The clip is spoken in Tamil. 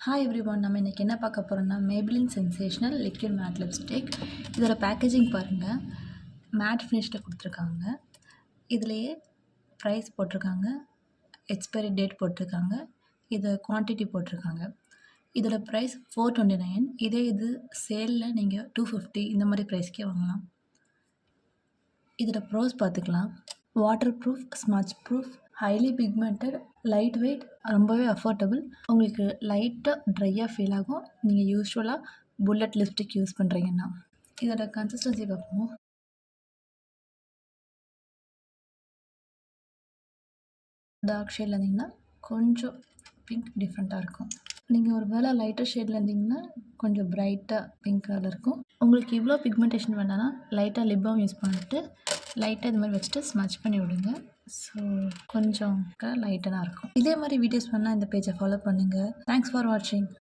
ஹாய் எவ்ரிஒன், நம்ம இன்றைக்கி என்ன பார்க்க போகிறோம்னா Maybelline sensational liquid mat lipstick. இதோட பேக்கேஜிங் பாருங்கள், மேட் ஃபினிஷில் கொடுத்துருக்காங்க. இதுலேயே ப்ரைஸ் போட்டிருக்காங்க, எக்ஸ்பைரி டேட் போட்டிருக்காங்க, இதை குவான்டிட்டி போட்டிருக்காங்க. இதோட ப்ரைஸ் $429. இதே இது சேலில் நீங்கள் $250 இந்த மாதிரி ப்ரைஸ்க்கே வாங்கலாம். இதோட ப்ரோஸ் பார்த்துக்கலாம். Water proof, smudge proof, highly pigmented, light weight, ரொம்பவே அஃபோர்டபுள். உங்களுக்கு லைட்டாக ட்ரையாக ஃபீல் ஆகும் நீங்கள் யூஸ்வலாக புல்லட் லிப்ஸ்டிக் யூஸ் பண்ணுறீங்கன்னா. இதோட கன்சிஸ்டன்சி பார்ப்போம். டார்க் ஷேடில் இருந்தீங்கன்னா கொஞ்சம் பிங்க் டிஃப்ரெண்ட்டாக இருக்கும். நீங்கள் ஒரு வேளை லைட்டர் ஷேடில் இருந்தீங்கன்னா கொஞ்சம் பிரைட்டாக பிங்க் கலர் இருக்கும். உங்களுக்கு இவ்வளோ பிக்மெண்டேஷன் வேணான்னா லைட்டாக லிப் பாம் யூஸ் பண்ணிட்டு லைட்டாக இது மாதிரி வச்சுட்டு ஸ்மட்ச் பண்ணி விடுங்க. ஸோ கொஞ்சம் லைட்டாக இருக்கும். இதே மாதிரி வீடியோஸ் பண்ணால் இந்த பேஜை ஃபாலோ பண்ணுங்கள். தேங்க்ஸ் ஃபார் வாட்சிங்.